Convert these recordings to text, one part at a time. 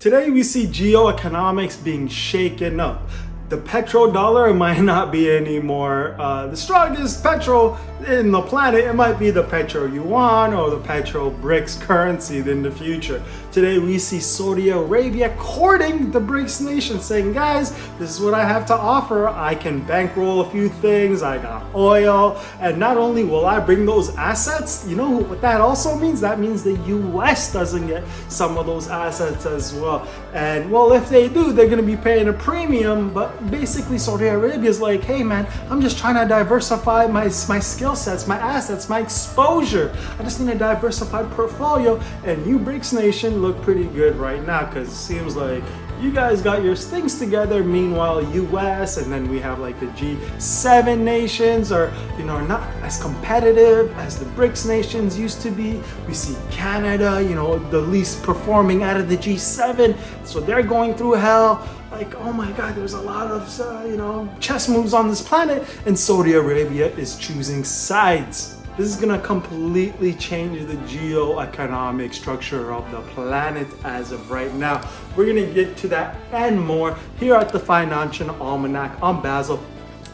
Today we see geoeconomics being shaken up. The petrodollar might not be anymore the strongest petrol in the planet. It might be the petro yuan or the petro BRICS currency in the future. Today we see Saudi Arabia courting the BRICS nation, saying, guys, this is what I have to offer. I can bankroll a few things. I got oil, and not only will I bring those assets, you know what that also means? That means the US doesn't get some of those assets as well. And well, if they do, they're going to be paying a premium. But basically Saudi Arabia is like, hey man, I'm just trying to diversify my skill sets, my assets, my exposure. I just need a diversified portfolio, and you BRICS nation look pretty good right now, because it seems like you guys got your things together. Meanwhile, US and then we have like the G7 nations are, not as competitive as the BRICS nations used to be. We see Canada, the least performing out of the G7, so they're going through hell. Like, oh my God, there's a lot of, chess moves on this planet, and Saudi Arabia is choosing sides. This is gonna completely change the geoeconomic structure of the planet as of right now. We're gonna get to that and more here at the Financial Almanac on Basil.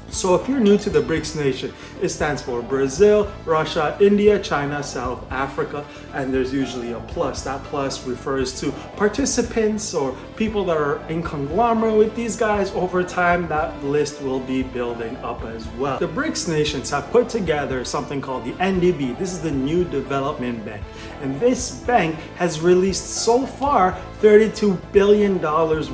So if you're new to the BRICS nation, it stands for Brazil, Russia, India, China, South Africa, and there's usually a plus. That plus refers to participants or people that are in conglomerate with these guys. Over time, that list will be building up as well. The BRICS nations have put together something called the NDB. This is the New Development Bank. And this bank has released so far $32 billion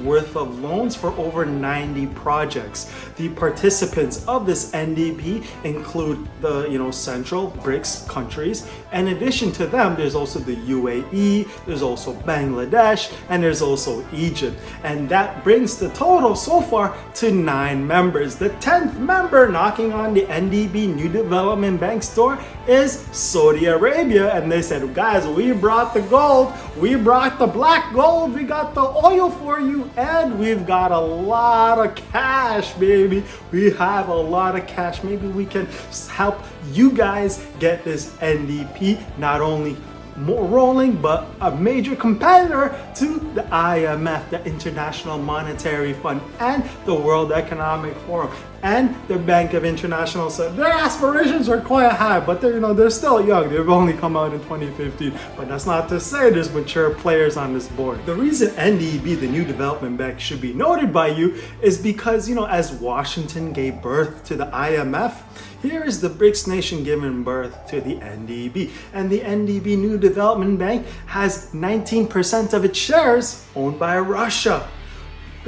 worth of loans for over 90 projects. The participants of this NDB include the central BRICS countries. In addition to them, there's also the UAE, there's also Bangladesh, and there's also Egypt. And that brings the total so far to 9 members. The 10th member knocking on the NDB New Development Bank's door is Saudi Arabia. And they said, guys, we brought the gold, we brought the black gold, we got the oil for you, and we've got a lot of cash, baby. We have a lot of cash. Maybe we can help you guys get this NDP not only more rolling, but a major competitor to the IMF, the International Monetary Fund, and the World Economic Forum, and the Bank of International. So their aspirations are quite high, but they're still young. They've only come out in 2015, but that's not to say there's mature players on this board. The reason NDB, the New Development Bank, should be noted by you is because, as Washington gave birth to the IMF, here is the BRICS nation giving birth to the NDB. And the NDB New Development Bank has 19% of its shares owned by Russia.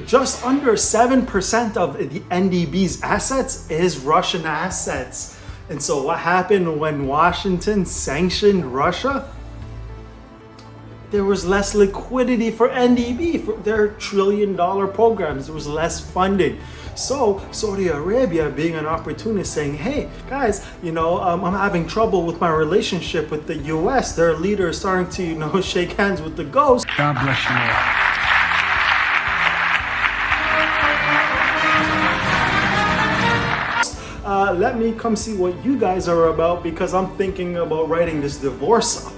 Just under 7% of the NDB's assets is Russian assets. And so what happened when Washington sanctioned Russia? There was less liquidity for NDB, for their trillion-dollar programs. There was less funding. So Saudi Arabia, being an opportunist, saying, hey guys, I'm having trouble with my relationship with the US. Their leader is starting to, shake hands with the ghost. God bless you all. Let me come see what you guys are about, because I'm thinking about writing this divorce up.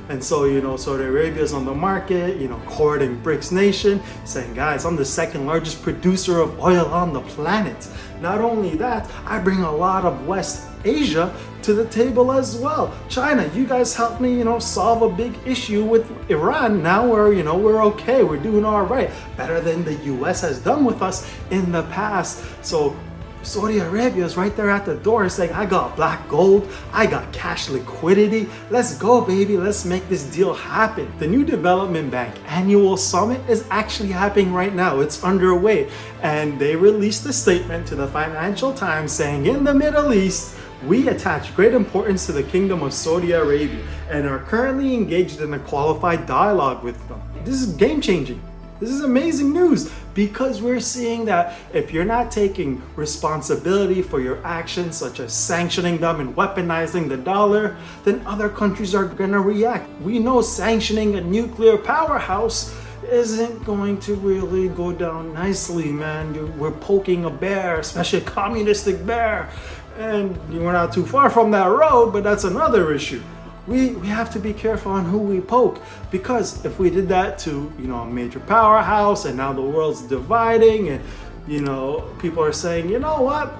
And so, Saudi Arabia is on the market, courting BRICS nation, saying, guys, I'm the second largest producer of oil on the planet. Not only that, I bring a lot of West Asia to the table as well. China, you guys helped me, solve a big issue with Iran. Now we're okay. We're doing all right. Better than the US has done with us in the past. So Saudi Arabia is right there at the door saying, I got black gold, I got cash liquidity, let's go baby, let's make this deal happen. The New Development Bank annual summit is actually happening right now. It's underway, and they released a statement to the Financial Times saying, in the Middle East, we attach great importance to the Kingdom of Saudi Arabia and are currently engaged in a qualified dialogue with them. This is game-changing. This is amazing news, because we're seeing that if you're not taking responsibility for your actions, such as sanctioning them and weaponizing the dollar, then other countries are gonna react. We know sanctioning a nuclear powerhouse isn't going to really go down nicely, man. We're poking a bear, especially a communistic bear. And we're not too far from that road, but that's another issue. we have to be careful on who we poke, because if we did that to, you know, a major powerhouse, and now the world's dividing, and, you know, people are saying, you know what,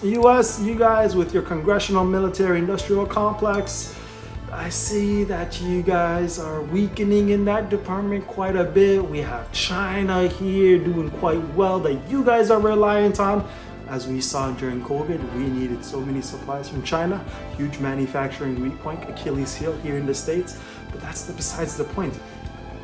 US, you guys with your congressional military industrial complex, I see that you guys are weakening in that department quite a bit. We have China here doing quite well that you guys are reliant on. As we saw during COVID, we needed so many supplies from China, huge manufacturing weak point, Achilles heel here in the States. But that's besides the point.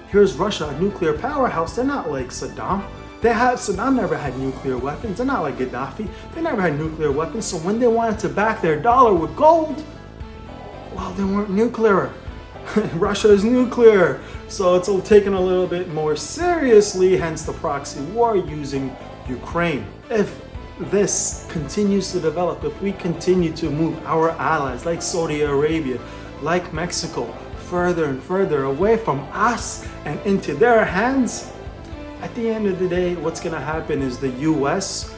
Here's Russia, a nuclear powerhouse. They're not like Saddam. Saddam never had nuclear weapons. They're not like Gaddafi. They never had nuclear weapons. So when they wanted to back their dollar with gold, well, they weren't nuclear. Russia is nuclear. So it's all taken a little bit more seriously, hence the proxy war using Ukraine. If this continues to develop, if we continue to move our allies like Saudi Arabia, like Mexico, further and further away from us and into their hands, at the end of the day, what's going to happen is the US,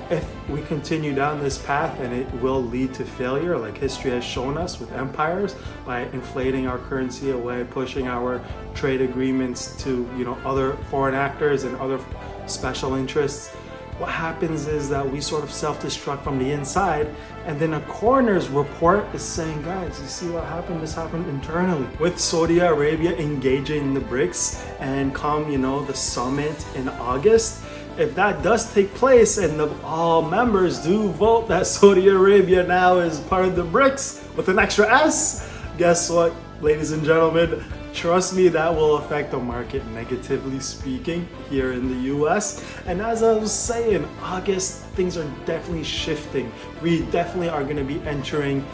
if we continue down this path, and it will lead to failure, like history has shown us with empires, by inflating our currency away, pushing our trade agreements to, you know, other foreign actors and other special interests. What happens is that we sort of self-destruct from the inside, and then a coroner's report is saying, guys, you see what happened? This happened internally. With Saudi Arabia engaging in the BRICS, and come, you know, the summit in August, if that does take place and all members do vote that Saudi Arabia now is part of the BRICS with an extra S, guess what, ladies and gentlemen? Trust me, that will affect the market negatively speaking here in the US. And as I was saying, August, things are definitely shifting. We definitely are going to be entering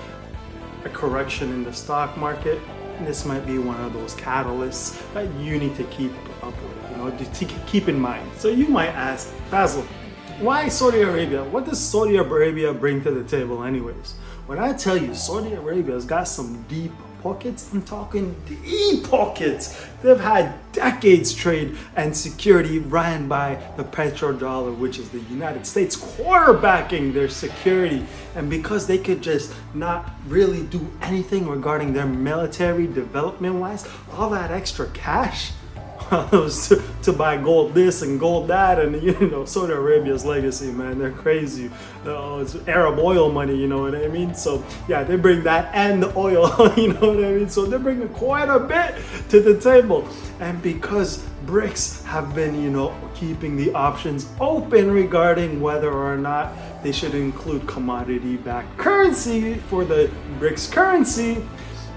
a correction in the stock market. And this might be one of those catalysts that you need to keep up with, you know, to keep in mind. So you might ask, Basil, why Saudi Arabia? What does Saudi Arabia bring to the table anyways? When I tell you Saudi Arabia's got some deep pockets, I'm talking deep pockets. They've had decades trade and security ran by the petrodollar, which is the United States quarterbacking their security. And because they could just not really do anything regarding their military development wise, all that extra cash was to buy gold this and gold that, and you know, Saudi Arabia's legacy, man, they're crazy. It's Arab oil money, you know what I mean? So yeah, they bring that and the oil, you know what I mean? So they're bringing quite a bit to the table. And because BRICS have been, you know, keeping the options open regarding whether or not they should include commodity-backed currency for the BRICS currency,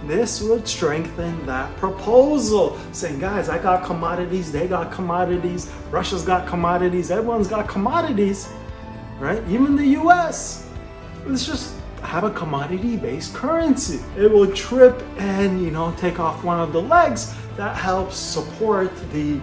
this would strengthen that proposal, saying, guys, I got commodities, they got commodities, Russia's got commodities, everyone's got commodities, right? Even the US. Let's just have a commodity-based currency. It will trip and, you know, take off one of the legs that helps support the,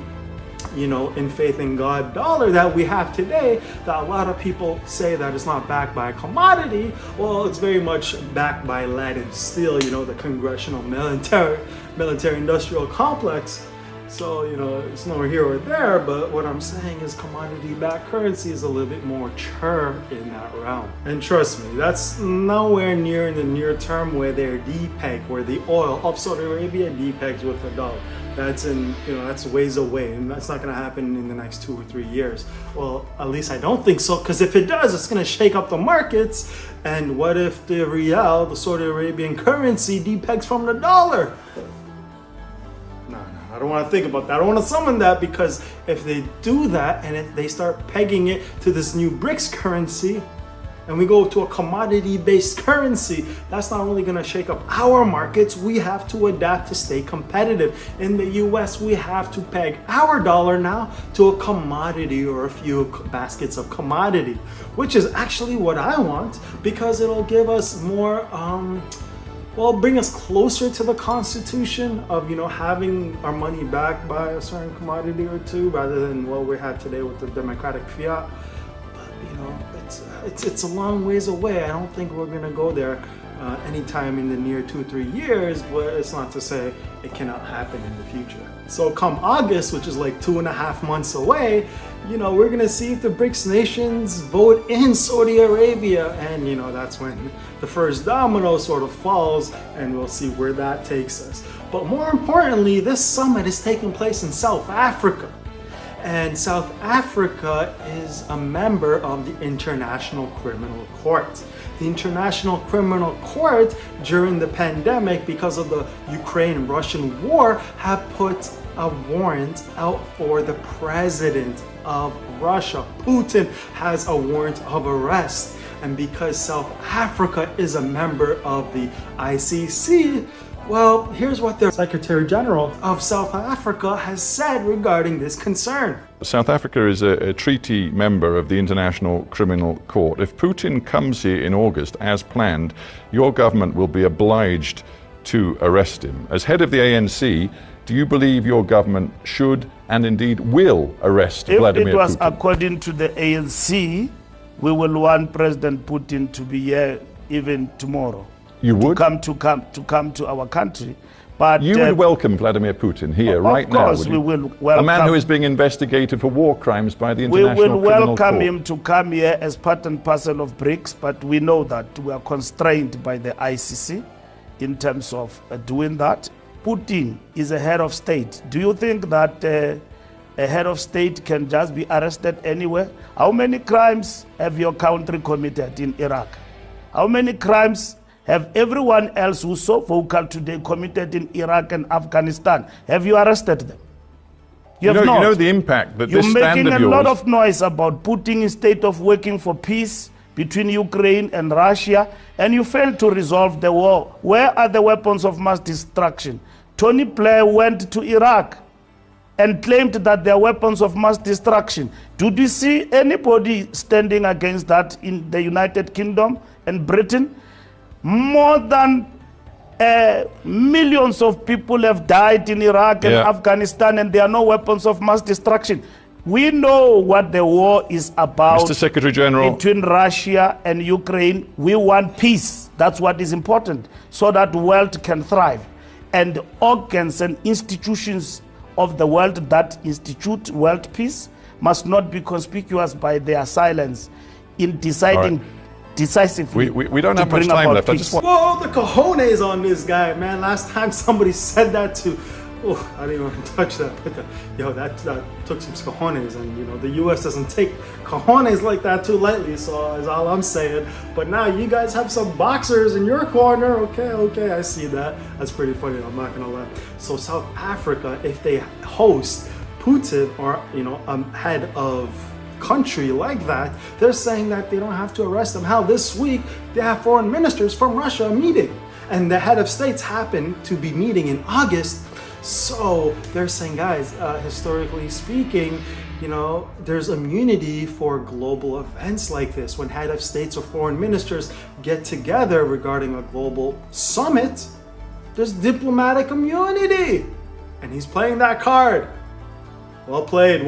you know, in faith in God dollar that we have today, that a lot of people say that it's not backed by a commodity. Well, it's very much backed by lead and steel, you know, the congressional military industrial complex. So, you know, it's nowhere here or there, but what I'm saying is commodity-backed currency is a little bit more mature in that realm. And trust me, that's nowhere near in the near term where they're depeg, where the oil of Saudi Arabia depegs with the dollar. That's in, you know, that's ways away, and that's not going to happen in the next 2 or 3 years. Well, at least I don't think so, because if it does, it's going to shake up the markets. And what if the rial, the Saudi Arabian currency, depegs from the dollar? I don't want to think about that. I don't want to summon that, because if they do that and if they start pegging it to this new BRICS currency and we go to a commodity-based currency, that's not only going to shake up our markets, we have to adapt to stay competitive. In the US, we have to peg our dollar now to a commodity or a few baskets of commodity, which is actually what I want, because it'll give us more well, bring us closer to the Constitution of, you know, having our money backed by a certain commodity or two, rather than what we have today with the democratic fiat. But, you know, it's a long ways away. I don't think we're gonna go there anytime in the near 2-3 years, but it's not to say it cannot happen in the future. So come August, which is like 2.5 months away, we're gonna see if the BRICS nations vote in Saudi Arabia, and that's when the first domino sort of falls, and we'll see where that takes us. But more importantly, this summit is taking place in South Africa. And South Africa is a member of the International Criminal Court. The International Criminal Court, during the pandemic, because of the Ukraine-Russian war, have put a warrant out for the president of Russia. Putin has a warrant of arrest. And because South Africa is a member of the ICC, well, here's what the Secretary General of South Africa has said regarding this concern. South Africa is a treaty member of the International Criminal Court. If Putin comes here in August as planned, your government will be obliged to arrest him. As head of the ANC, do you believe your government should and indeed will arrest Vladimir Putin? If it was according to the ANC, we will want President Putin to be here even tomorrow. You would? To come to our country. But you would welcome Vladimir Putin here right now? Of course, we will welcome. A man who is being investigated for war crimes by the International Criminal Court. We will welcome him to come here as part and parcel of BRICS, but we know that we are constrained by the ICC in terms of doing that. Putin is a head of state. Do you think that a head of state can just be arrested anywhere? How many crimes have your country committed in Iraq? How many crimes have everyone else who's so vocal today committed in Iraq and Afghanistan? Have you arrested them? You have not. You know the impact that this stand of yours... You're making a lot of noise about Putin instead of working for peace between Ukraine and Russia, and you failed to resolve the war. Where are the weapons of mass destruction? Tony Blair went to Iraq and claimed that they are weapons of mass destruction. Did you see anybody standing against that in the United Kingdom and Britain? More than millions of people have died in Iraq and Afghanistan, and there are no weapons of mass destruction. We know what the war is about. Mr. Secretary General, between Russia and Ukraine. We want peace. That's what is important, so that the world can thrive. And organs and institutions of the world that institute world peace must not be conspicuous by their silence in deciding decisively. We don't have much time left. I just want... Whoa, the cojones on this guy, man. Last time somebody said that to... Oh, I didn't even touch that. But that took some cojones, and the U.S. doesn't take cojones like that too lightly, so is all I'm saying. But now you guys have some boxers in your corner. Okay, I see that. That's pretty funny, I'm not gonna lie. So South Africa, if they host Putin or, a head of country like that, they're saying that they don't have to arrest them. Hell, this week they have foreign ministers from Russia meeting, and the head of states happen to be meeting in August. So they're saying, guys, historically speaking, there's immunity for global events like this. When head of states or foreign ministers get together regarding a global summit, there's diplomatic immunity. And he's playing that card. Well played.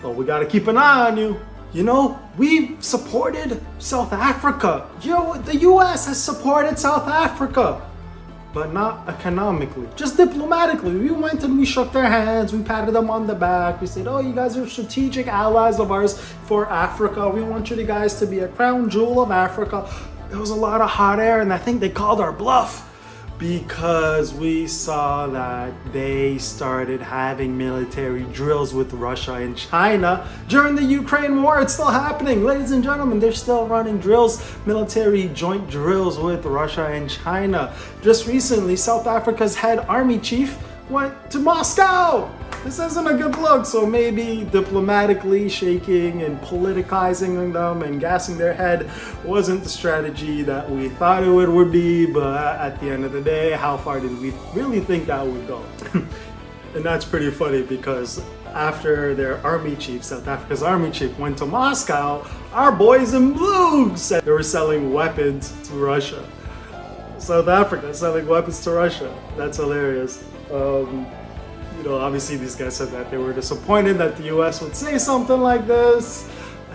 But we got to keep an eye on you. We've supported South Africa. The U.S. has supported South Africa, but not economically, just diplomatically. We went and we shook their hands, we patted them on the back, we said, oh, you guys are strategic allies of ours for Africa. We want you guys to be a crown jewel of Africa. There was a lot of hot air, and I think they called our bluff, because we saw that they started having military drills with Russia and China during the Ukraine war. It's still happening, ladies and gentlemen. They're still running drills, military joint drills with Russia and China. Just recently, South Africa's head army chief went to Moscow. This isn't a good look, so maybe diplomatically shaking and politicizing them and gassing their head wasn't the strategy that we thought it would be, but at the end of the day, how far did we really think that would go? And that's pretty funny, because after their army chief, South Africa's army chief, went to Moscow, our boys in blue said they were selling weapons to Russia. South Africa selling weapons to Russia. That's hilarious. Obviously these guys said that they were disappointed that the US would say something like this.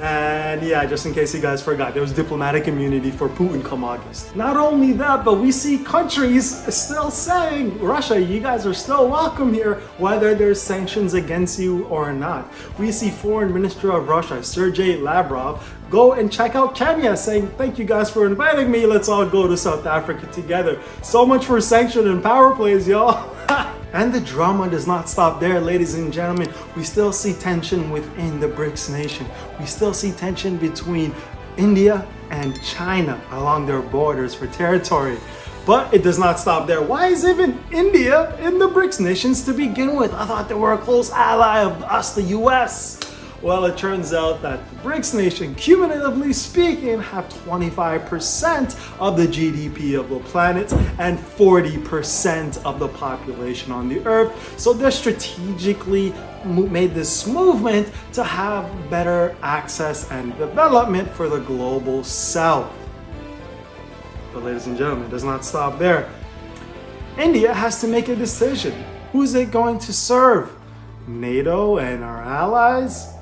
And yeah, just in case you guys forgot, there was diplomatic immunity for Putin come August. Not only that, but we see countries still saying, Russia, you guys are still welcome here, whether there's sanctions against you or not. We see Foreign Minister of Russia, Sergei Lavrov, go and check out Kenya, saying, thank you guys for inviting me, let's all go to South Africa together. So much for sanction and power plays, y'all. And the drama does not stop there, ladies and gentlemen. We still see tension within the BRICS nation. We still see tension between India and China along their borders for territory. But it does not stop there. Why is even India in the BRICS nations to begin with? I thought they were a close ally of us, the US. Well, it turns out that the BRICS nation, cumulatively speaking, have 25% of the GDP of the planet and 40% of the population on the earth. So they're strategically made this movement to have better access and development for the global south. But ladies and gentlemen, it does not stop there. India has to make a decision. Who's it going to serve? NATO and our allies?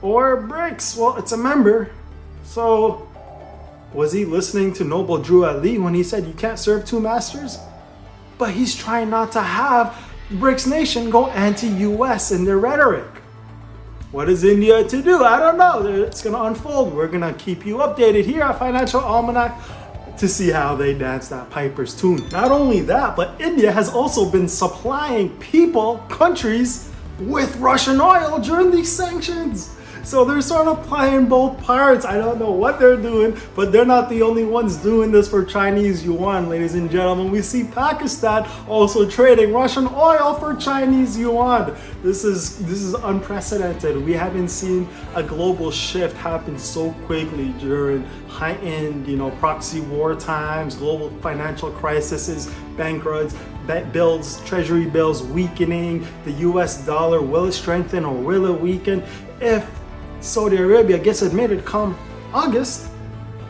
Or BRICS? Well, it's a member. So, was he listening to Noble Drew Ali when he said you can't serve two masters? But he's trying not to have the BRICS nation go anti-US in their rhetoric. What is India to do? I don't know. It's going to unfold. We're going to keep you updated here at Financial Almanac to see how they dance that piper's tune. Not only that, but India has also been supplying people, countries, with Russian oil during these sanctions. So they're sort of playing both parts. I don't know what they're doing, but they're not the only ones doing this for Chinese yuan, ladies and gentlemen. We see Pakistan also trading Russian oil for Chinese yuan. This is unprecedented. We haven't seen a global shift happen so quickly during heightened, proxy war times, global financial crises, bank runs, bills, treasury bills weakening, the US dollar, will it strengthen or will it weaken? If Saudi Arabia gets admitted come August,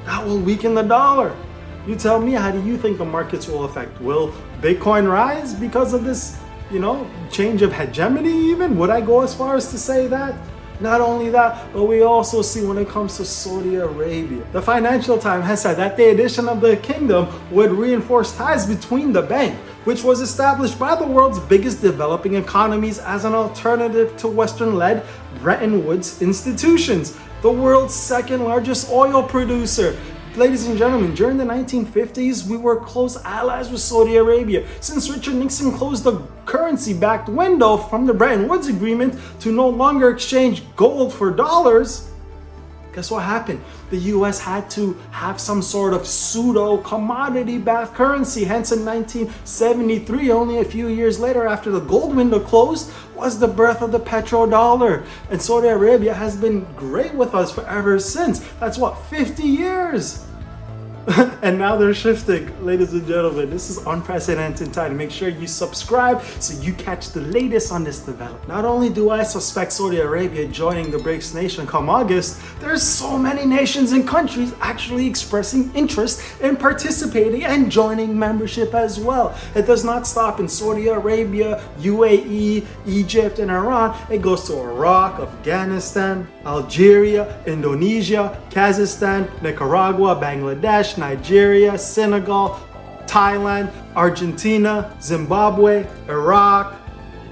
that will weaken the dollar. You tell me, how do you think the markets will affect? Will Bitcoin rise because of this, change of hegemony even? Would I go as far as to say that? Not only that, but we also see when it comes to Saudi Arabia, the Financial Times has said that the addition of the kingdom would reinforce ties between the bank, which was established by the world's biggest developing economies as an alternative to Western-led Bretton Woods institutions, the world's second largest oil producer. Ladies and gentlemen, during the 1950s, we were close allies with Saudi Arabia. Since Richard Nixon closed the currency-backed window from the Bretton Woods Agreement to no longer exchange gold for dollars, guess what happened? The US had to have some sort of pseudo commodity-backed currency. Hence in 1973, only a few years later after the gold window closed, was the birth of the petrodollar. And Saudi Arabia has been great with us for ever since. That's what, 50 years? And now they're shifting. Ladies and gentlemen, this is unprecedented time. Make sure you subscribe so you catch the latest on this development. Not only do I suspect Saudi Arabia joining the BRICS nation come August, there's so many nations and countries actually expressing interest in participating and joining membership as well. It does not stop in Saudi Arabia, UAE, Egypt, and Iran. It goes to Iraq, Afghanistan, Algeria, Indonesia, Kazakhstan, Nicaragua, Bangladesh, Nigeria, Senegal, Thailand, Argentina, Zimbabwe, Iraq.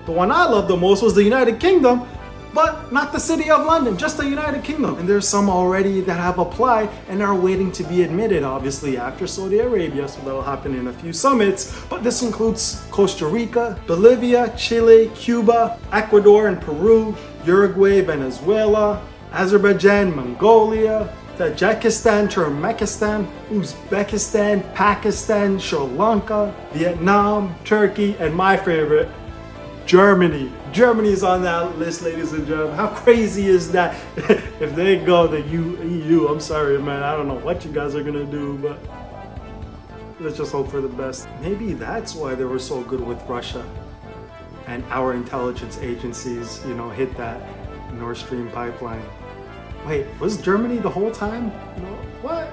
The one I love the most was the United Kingdom, but not the City of London, just the United Kingdom. And there's some already that have applied and are waiting to be admitted, obviously, after Saudi Arabia, so that'll happen in a few summits. But this includes Costa Rica, Bolivia, Chile, Cuba, Ecuador and Peru, Uruguay, Venezuela, Azerbaijan, Mongolia, Tajikistan, Turkmenistan, Uzbekistan, Pakistan, Sri Lanka, Vietnam, Turkey, and my favorite, Germany. Germany is on that list, ladies and gentlemen. How crazy is that? If they go the EU, I'm sorry, man. I don't know what you guys are gonna do, but let's just hope for the best. Maybe that's why they were so good with Russia and our intelligence agencies, hit that Nord Stream pipeline. Wait, was Germany the whole time? No, what?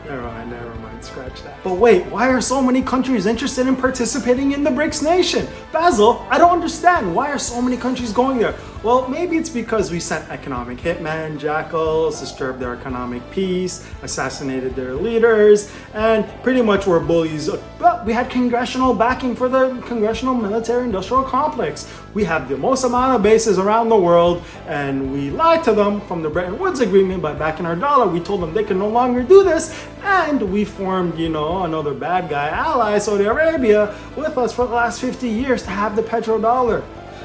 Never mind, scratch that. But wait, why are so many countries interested in participating in the BRICS nation? Basil, I don't understand. Why are so many countries going there? Well, maybe it's because we sent economic hitmen, jackals, disturbed their economic peace, assassinated their leaders, and pretty much were bullies. Well, we had congressional backing for the congressional military-industrial complex. We have the most amount of bases around the world, and we lied to them from the Bretton Woods Agreement by backing our dollar. We told them they can no longer do this, and we formed, another bad guy ally, Saudi Arabia, with us for the last 50 years to have the petrodollar.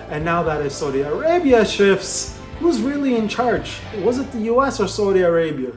And now that if Saudi Arabia shifts, who's really in charge? Was it the US or Saudi Arabia?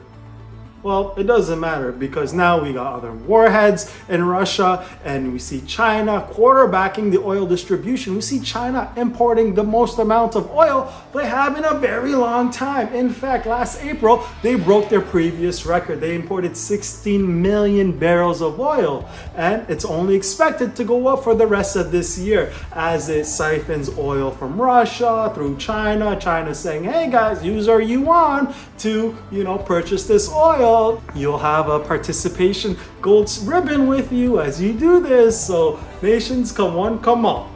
Well, it doesn't matter, because now we got other warheads in Russia, and we see China quarterbacking the oil distribution. We see China importing the most amount of oil they have in a very long time. In fact, last April, they broke their previous record. They imported 16 million barrels of oil, and it's only expected to go up for the rest of this year as it siphons oil from Russia through China. China's saying, hey guys, use our yuan to, purchase this oil. You'll have a participation gold ribbon with you as you do this. So nations, come on, come on.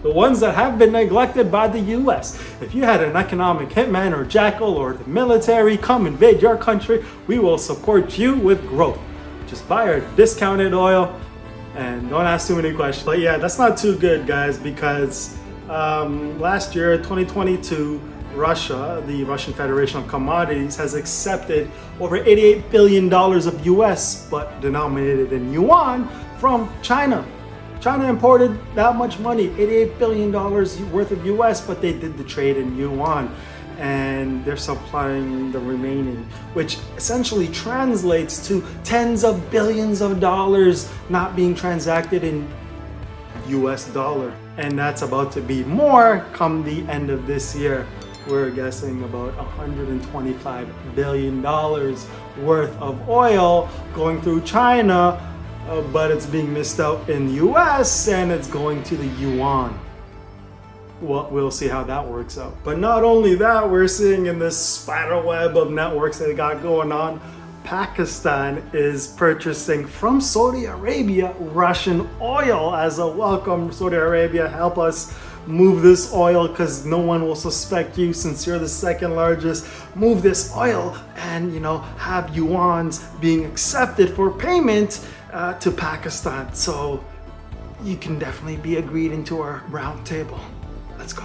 The ones that have been neglected by the US. If you had an economic hitman or jackal or the military come invade your country, we will support you with growth. Just buy our discounted oil and don't ask too many questions. But yeah, that's not too good, guys, because last year, 2022, Russia, the Russian Federation of Commodities, has accepted over $88 billion of US, but denominated in yuan, from China. China imported that much money, $88 billion worth of US, but they did the trade in yuan. And they're supplying the remaining, which essentially translates to tens of billions of dollars not being transacted in US dollar. And that's about to be more come the end of this year. We're guessing about $125 billion worth of oil going through China, but it's being missed out in the US and it's going to the yuan. Well, we'll see how that works out. But not only that, we're seeing in this spider web of networks that they got going on, Pakistan is purchasing from Saudi Arabia Russian oil as a welcome. Saudi Arabia, help us move this oil because no one will suspect you since you're the second largest. Move this oil and have yuans being accepted for payment to Pakistan. So you can definitely be agreed into our round table. Let's go.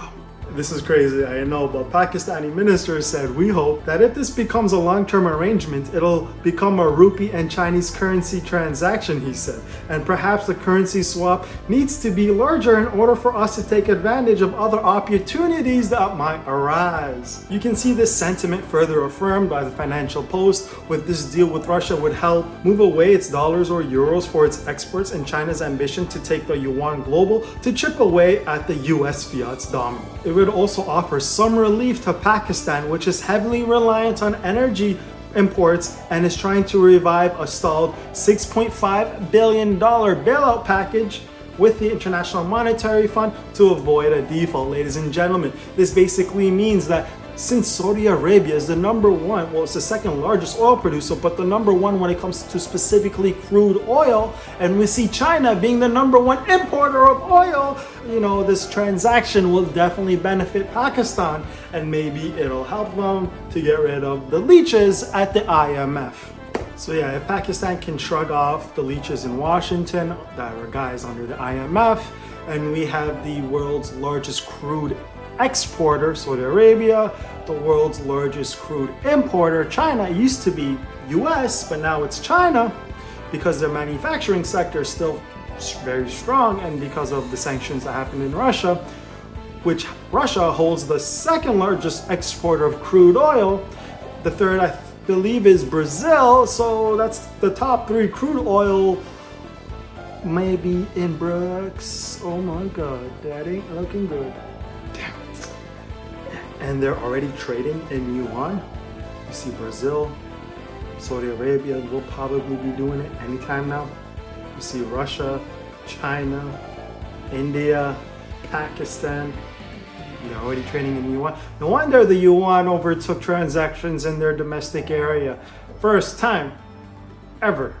This is crazy, I know, but Pakistani minister said, we hope that if this becomes a long-term arrangement, it'll become a rupee and Chinese currency transaction, he said. And perhaps the currency swap needs to be larger in order for us to take advantage of other opportunities that might arise. You can see this sentiment further affirmed by the Financial Post. With this deal with Russia would help move away its dollars or euros for its exports and China's ambition to take the yuan global to chip away at the US fiat's dominance. It would also offer some relief to Pakistan, which is heavily reliant on energy imports and is trying to revive a stalled $6.5 billion bailout package with the International Monetary Fund to avoid a default. Ladies and gentlemen, this basically means that since Saudi Arabia is the number one, well, it's the second largest oil producer, but the number one when it comes to specifically crude oil, and we see China being the number one importer of oil, this transaction will definitely benefit Pakistan, and maybe it'll help them to get rid of the leeches at the IMF. So yeah, if Pakistan can shrug off the leeches in Washington, that are guys under the IMF, and we have the world's largest crude exporter, Saudi Arabia, the world's largest crude importer, China. It used to be US, but now it's China because their manufacturing sector is still very strong, and because of the sanctions that happened in Russia, which Russia holds the second largest exporter of crude oil. The third, I believe, is Brazil. So that's the top three crude oil maybe in BRICS. Oh my God, that ain't looking good. Damn. And they're already trading in yuan. You see Brazil, Saudi Arabia will probably be doing it anytime now. You see Russia, China, India, Pakistan, they're already trading in yuan. No wonder the yuan overtook transactions in their domestic area. First time ever.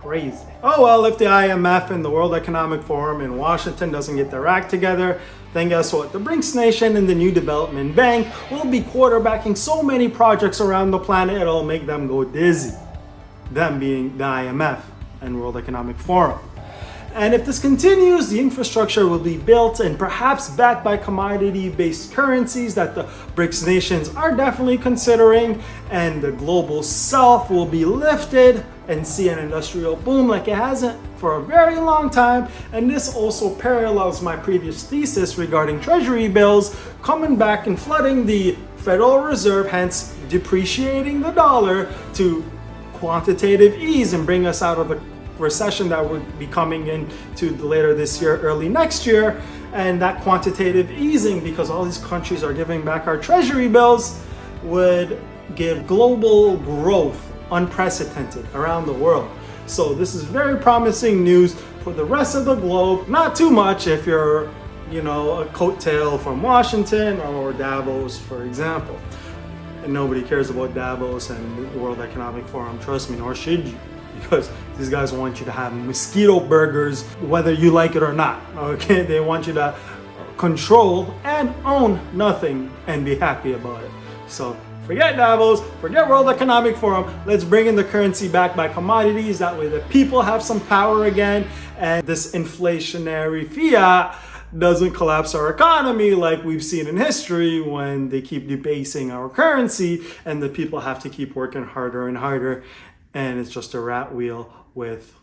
Crazy. Oh well, if the IMF and the World Economic Forum in Washington doesn't get their act together, then guess what? The BRICS nation and the new development bank will be quarterbacking so many projects around the planet, it'll make them go dizzy. Them being the IMF and World Economic Forum. And if this continues, the infrastructure will be built and perhaps backed by commodity-based currencies that the BRICS nations are definitely considering, and the global south will be lifted and see an industrial boom like it hasn't for a very long time. And this also parallels my previous thesis regarding treasury bills coming back and flooding the Federal Reserve, hence depreciating the dollar to quantitative ease and bring us out of the recession that would be coming into later this year, early next year. And that quantitative easing, because all these countries are giving back our treasury bills, would give global growth unprecedented around the world. So this is very promising news for the rest of the globe. Not too much if you're, a coattail from Washington or Davos, for example. And nobody cares about Davos and the World Economic Forum, trust me, nor should you. Because these guys want you to have mosquito burgers, whether you like it or not. Okay, they want you to control and own nothing and be happy about it. So forget Davos, forget World Economic Forum. Let's bring in the currency backed by commodities. That way the people have some power again, and this inflationary fiat doesn't collapse our economy like we've seen in history when they keep debasing our currency and the people have to keep working harder and harder. And it's just a rat wheel with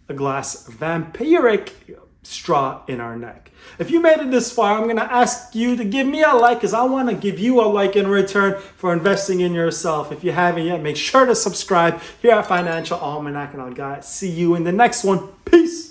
a glass vampiric straw in our neck. If you made it this far, I'm gonna ask you to give me a like, because I wanna give you a like in return for investing in yourself. If you haven't yet, make sure to subscribe here at Financial Almanac, and I'll see you in the next one. Peace.